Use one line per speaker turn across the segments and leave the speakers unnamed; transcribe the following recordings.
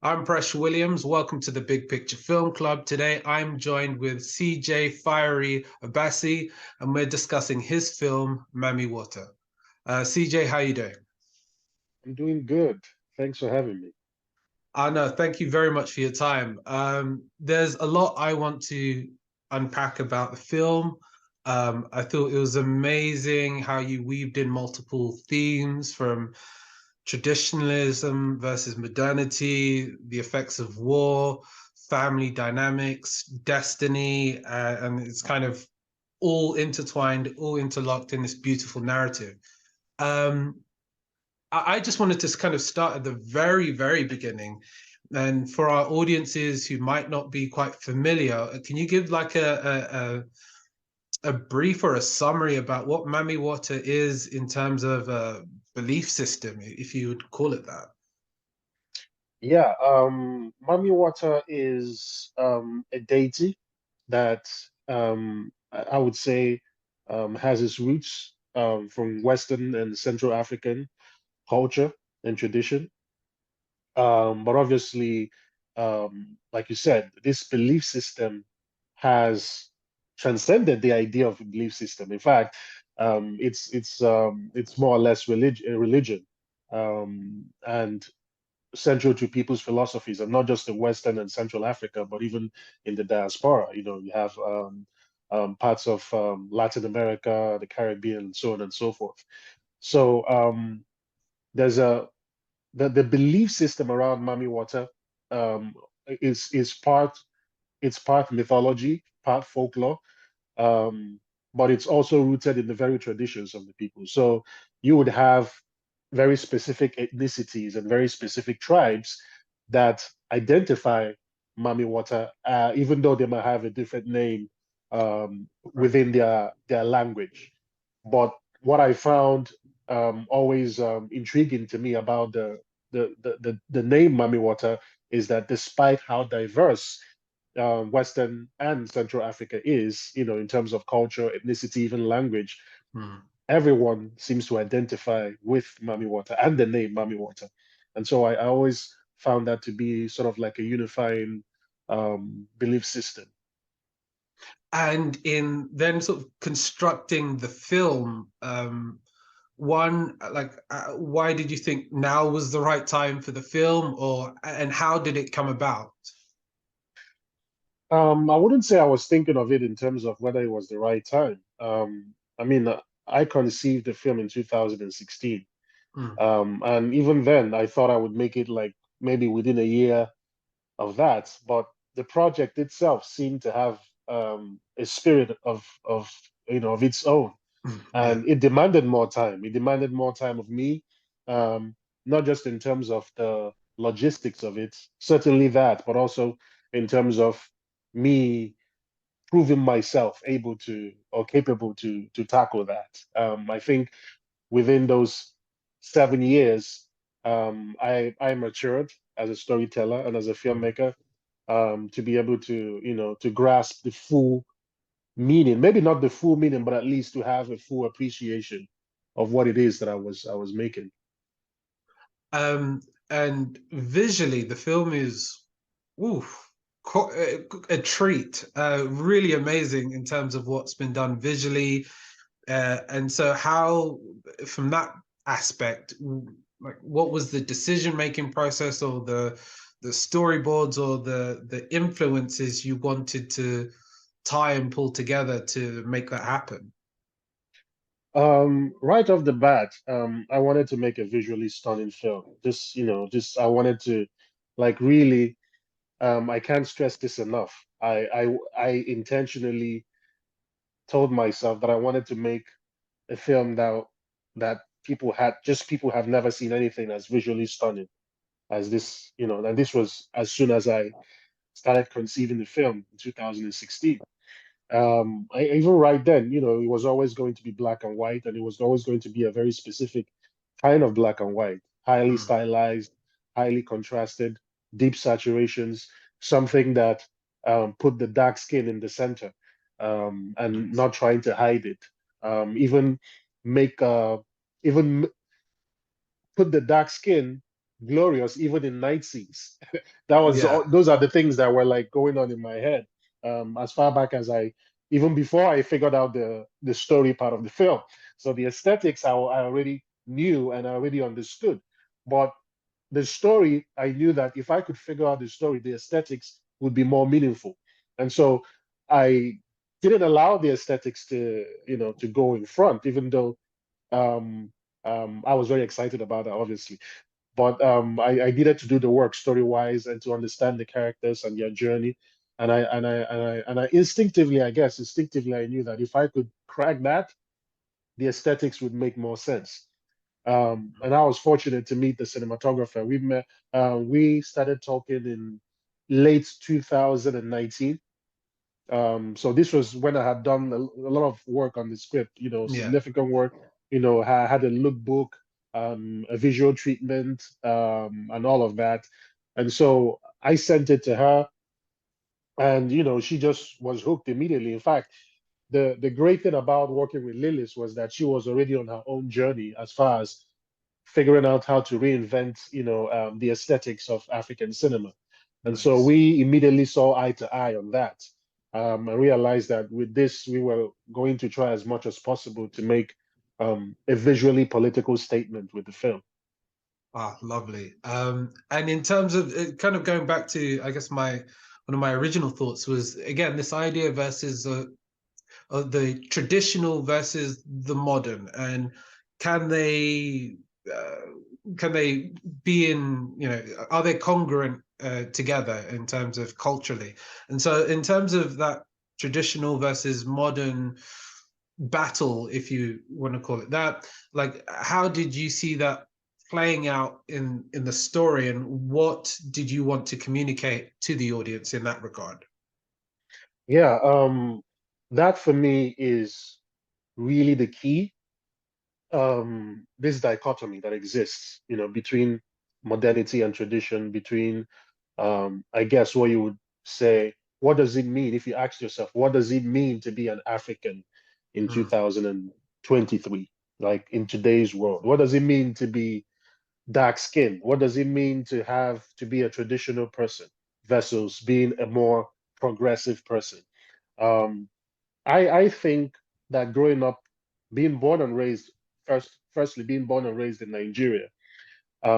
I'm Presh Williams. Welcome to the Big Picture Film Club. Today I'm joined with CJ Fiery Obasi, and we're discussing his film, MAMI WATA. CJ, how you doing?
I'm doing good. Thanks for having me.
No, thank you very much for your time. There's a lot I want to unpack about the film. I thought it was amazing how you weaved in multiple themes from traditionalism versus modernity, the effects of war, family dynamics, destiny, and it's kind of all intertwined, all interlocked in this beautiful narrative. Um, I just wanted to kind of start at the very, very beginning. And for our audiences who might not be quite familiar, can you give like a brief or a summary about what Mami Wata is in terms of a belief system, if you would call it that?
Yeah, Mami Wata is a deity that I would say has its roots from Western and Central African culture and tradition. But obviously, like you said, this belief system has transcended the idea of a belief system. In fact, it's more or less religion, and central to people's philosophies, and not just in Western and Central Africa, but even in the diaspora. You know, you have parts of Latin America, the Caribbean, and so on and so forth. So there's a the belief system around Mami Water um, is part it's part mythology, part folklore, um, but it's also rooted in the very traditions of the people. So you would have very specific ethnicities and very specific tribes that identify Mami Water, even though they might have a different name
Right.
within their language. But what I found always intriguing to me about the name Mami Water is that despite how diverse Western and Central Africa is, you know, in terms of culture, ethnicity, even language,
Hmm.
everyone seems to identify with Mami Water and the name Mami Water. And so I always found that to be sort of like a unifying belief system.
And in then sort of constructing the film, one like why did you think now was the right time for the film, or and how did it come about?
I wouldn't say I was thinking of it in terms of whether it was the right time. I mean, I conceived the film in 2016.
Hmm.
And even then, I thought I would make it like maybe within a year of that. But the project itself seemed to have a spirit of of its own,
Yeah.
and it demanded more time. It demanded more time of me, um, not just in terms of the logistics of it, certainly that, but also in terms of me proving myself able to or capable to tackle that. I think within those 7 years, I matured as a storyteller and as a filmmaker, to be able to to grasp the full meaning, maybe not the full meaning, but at least to have a full appreciation of what it is that I was making.
Um, and visually, the film is oof, a treat. Really amazing in terms of what's been done visually. And so, how, from that aspect, like, what was the decision-making process, or the storyboards, or the influences you wanted to tie and pull together to make that happen?
Right off the bat, I wanted to make a visually stunning film. Just I wanted to, like, really, I can't stress this enough. I intentionally told myself that I wanted to make a film that people have never seen anything as visually stunning as this, and this was as soon as I started conceiving the film in 2016. Even right then, it was always going to be black and white, and it was always going to be a very specific kind of black and white, highly
Mm.
stylized, highly contrasted, deep saturations, something that put the dark skin in the center, and
Nice.
not trying to hide it. Even make even put the dark skin glorious even in night scenes. That was
Yeah.
those are the things that were like going on in my head, as far back as even before I figured out the story part of the film. So the aesthetics I already knew and I already understood, but the story, I knew that if I could figure out the story, the aesthetics would be more meaningful. And so I didn't allow the aesthetics to, to go in front, even though um, I was very excited about that, obviously. But I needed to do the work story-wise and to understand the characters and their journey. And I instinctively, I guess, instinctively, I knew that if I could crack that, the aesthetics would make more sense. And I was fortunate to meet the cinematographer. We started talking in late 2019. So this was when I had done a lot of work on the script,
Yeah.
significant work. I had a lookbook, a visual treatment, and all of that. And so I sent it to her, and she just was hooked immediately. In fact, the great thing about working with Lilith was that she was already on her own journey as far as figuring out how to reinvent, the aesthetics of African cinema. And so
Nice.
we immediately saw eye to eye on that, and realized that with this, we were going to try as much as possible to make a visually political statement with the film.
Ah, lovely. And in terms of kind of going back to, I guess one of my original thoughts was again this idea versus the traditional versus the modern, and can they uh, can they be in, are they congruent together in terms of culturally? And so in terms of that traditional versus modern battle, if you want to call it that, like how did you see that playing out in the story, and what did you want to communicate to the audience in that regard?
Yeah, that for me is really the key. This dichotomy that exists, between modernity and tradition, between, I guess, what you would say, what does it mean if you ask yourself, what does it mean to be an African in
Mm,
2023, like in today's world? What does it mean to be dark skinned? What does it mean to be a traditional person versus being a more progressive person? Um, I think that growing up, being born and raised, firstly being born and raised in Nigeria,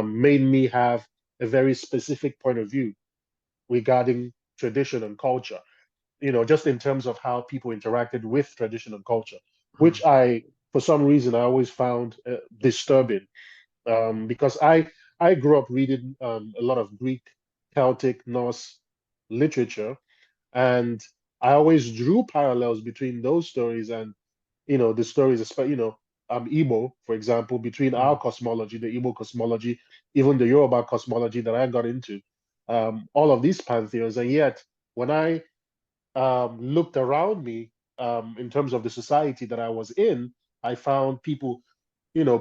made me have a very specific point of view regarding tradition and culture. Just in terms of how people interacted with tradition and culture, which
mm,
for some reason, I always found disturbing, because I grew up reading a lot of Greek, Celtic, Norse literature, and I always drew parallels between those stories and the stories, especially Igbo, for example, between our
mm,
cosmology, the Igbo cosmology, even the Yoruba cosmology that I got into, all of these pantheons. And yet, when I looked around me, in terms of the society that I was in, I found people,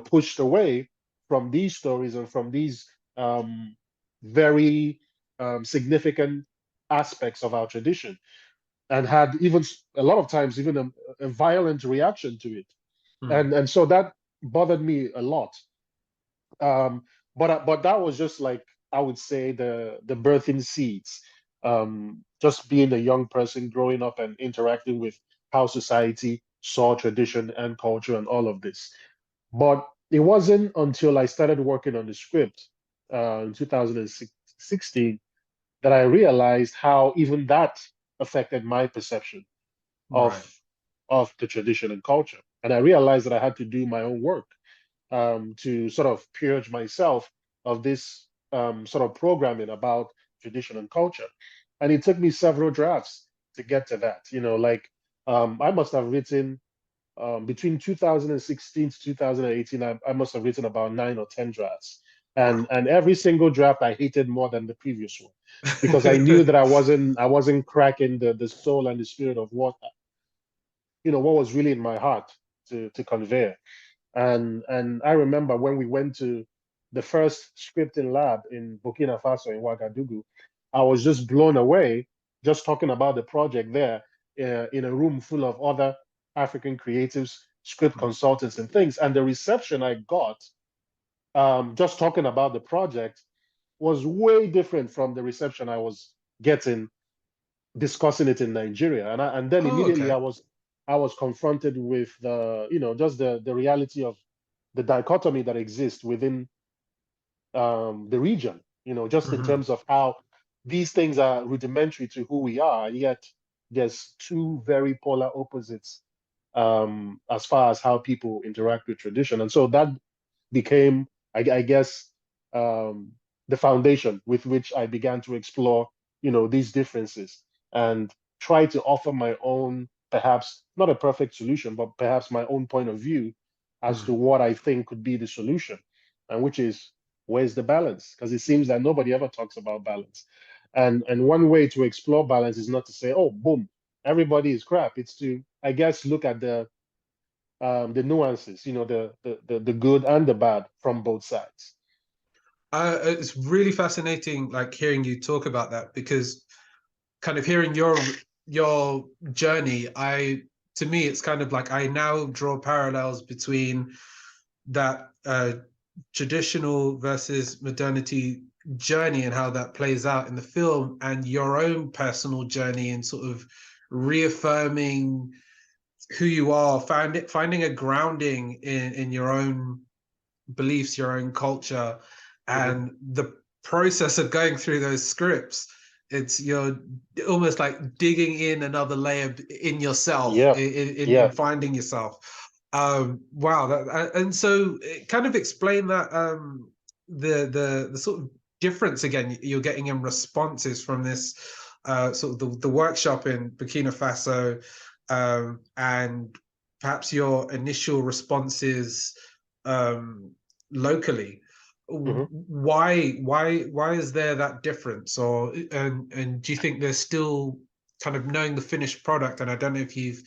pushed away from these stories and from these very significant aspects of our tradition, and had even a lot of times even a violent reaction to it,
mm.
and so that bothered me a lot. um, but that was just like, I would say, the birthing seeds. Just being a young person growing up and interacting with how society saw tradition and culture and all of this. But it wasn't until I started working on the script in 2016 that I realized how even that affected my perception of
Right.
the tradition and culture. And I realized that I had to do my own work, to sort of purge myself of this sort of programming about tradition and culture. And it took me several drafts to get to that. Like, I must have written, between 2016 to 2018, I must have written about 9 or 10 drafts. And
Wow.
every single draft I hated more than the previous one, because I knew that I wasn't cracking the soul and the spirit of what was really in my heart to convey. And I remember when we went to the first scripting lab in Burkina Faso, in Ouagadougou, I was just blown away just talking about the project there, in a room full of other African creatives, script consultants, and things. And the reception I got, just talking about the project, was way different from the reception I was getting discussing it in Nigeria. And then
Oh,
immediately
okay.
I was confronted with the, just the reality of the dichotomy that exists within the region, just in
Hmm.
terms of how these things are rudimentary to who we are, and yet there's two very polar opposites as far as how people interact with tradition. And so that became, I guess, um, the foundation with which I began to explore, these differences and try to offer my own, perhaps not a perfect solution, but perhaps my own point of view as to
Mm.
what I think could be the solution, and which is, where's the balance? Because it seems that nobody ever talks about balance. And one way to explore balance is not to say, oh, boom, everybody is crap. It's to, I guess, look at the nuances, the good and the bad from both sides.
It's really fascinating, like hearing you talk about that, because kind of hearing your journey, to me, it's kind of like I now draw parallels between that traditional versus modernity journey and how that plays out in the film, and your own personal journey and sort of reaffirming who you are, finding a grounding in your own beliefs, your own culture,
Mhm.
and the process of going through those scripts. It's you're almost like digging in another layer in yourself,
Yeah,
in
yeah.
finding yourself. Wow, and so kind of explain that the sort of difference again you're getting in responses from this sort of the workshop in Burkina Faso, and perhaps your initial responses um, locally.
Mhm.
Why is there that difference? Or and do you think there's still kind of knowing the finished product? And I don't know if you've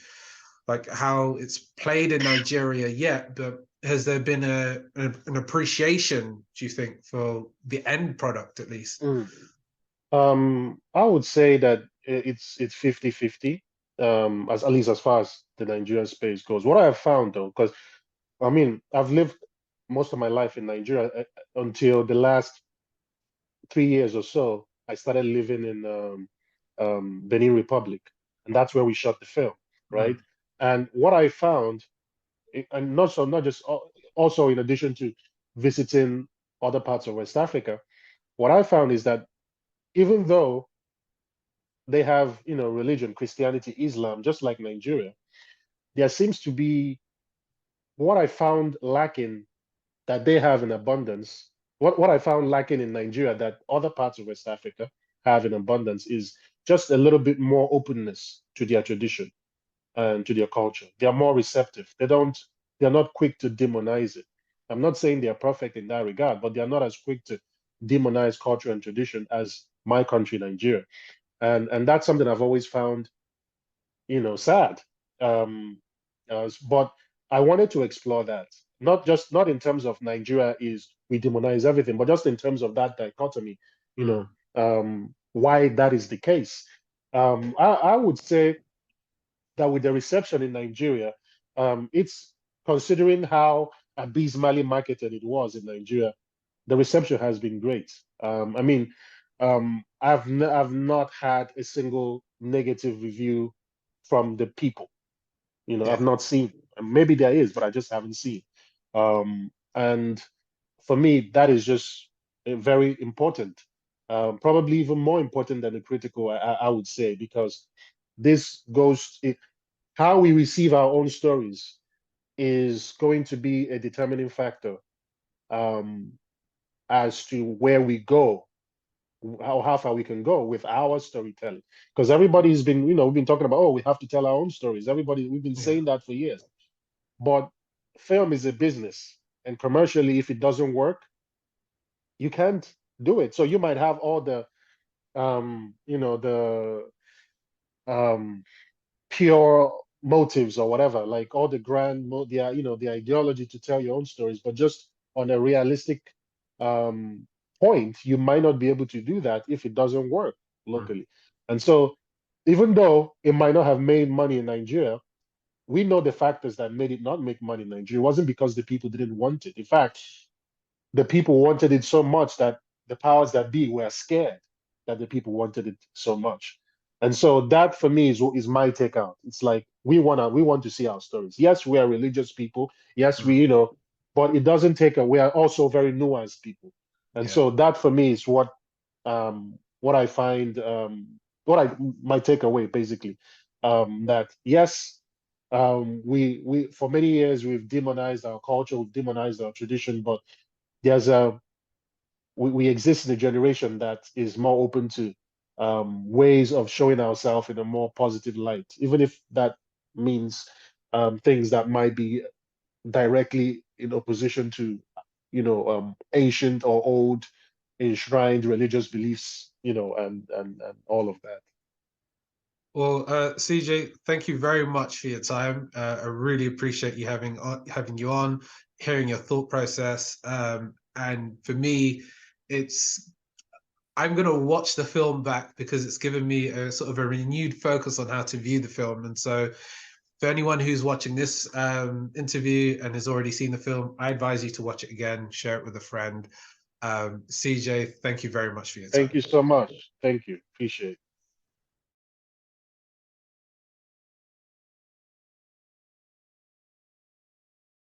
like how it's played in Nigeria yet, but has there been an appreciation, do you think, for the end product at least?
Mm. I would say that it's 50-50, as at least as far as the Nigerian space goes. What I have found though, because I mean, I've lived most of my life in Nigeria until the last 3 years or so. I started living in Benin Republic, and that's where we shot the film, right?
Mm,
And what I found, and not just also in addition to visiting other parts of West Africa, what I found is that even though they have, religion, Christianity, Islam, just like Nigeria, there seems to be what I found lacking that they have in abundance. What I found lacking in Nigeria that other parts of West Africa have in abundance is just a little bit more openness to their tradition and to their culture. They are more receptive. They're not quick to demonize it. I'm not saying they are perfect in that regard, but they are not as quick to demonize culture and tradition as my country, Nigeria. And that's something I've always found, sad. Um, but I wanted to explore that, not in terms of Nigeria is we demonize everything, but just in terms of that dichotomy,
mm,
why that is the case. I would say that with the reception in Nigeria, it's considering how abysmally marketed it was in Nigeria, the reception has been great. I mean, I've not had a single negative review from the people. I've
yeah.
not seen. Maybe there is, but I just haven't seen. And for me, that is just very important. Probably even more important than the critical, I would say, because this goes how we receive our own stories is going to be a determining factor um, as to where we go, how far we can go with our storytelling. Because everybody's been, we've been talking about, oh, we have to tell our own stories. We've been
Yeah.
saying that for years. But film is a business, and commercially, if it doesn't work, you can't do it. So you might have all the, the um, pure motives or whatever, like all the the ideology to tell your own stories, but just on a realistic um, point, you might not be able to do that if it doesn't work
Mm,
locally. And so, even though it might not have made money in Nigeria, we know the factors that made it not make money in Nigeria. It wasn't because the people didn't want it. In fact, the people wanted it so much that the powers that be were scared that the people wanted it so much. And so that for me is my takeout. It's like we want to see our stories. Yes, we are religious people. Yes, we, you know, but it doesn't take away. We are also very nuanced people. And
Yeah.
so that for me is what I find what I my takeaway basically. That yes, we for many years we've demonized our culture, we've demonized our tradition, but there's a we exist in a generation that is more open to ways of showing ourselves in a more positive light, even if that means things that might be directly in opposition to, you know, ancient or old enshrined religious beliefs, you know, and all of that.
Well, CJ, thank you very much for your time. I really appreciate you having you on, hearing your thought process. And for me, I'm gonna watch the film back because it's given me a sort of a renewed focus on how to view the film. And so, for anyone who's watching this interview and has already seen the film, I advise you to watch it again, share it with a friend. CJ, thank you very much for your
Thank
time.
you so much. Thank you. Appreciate it.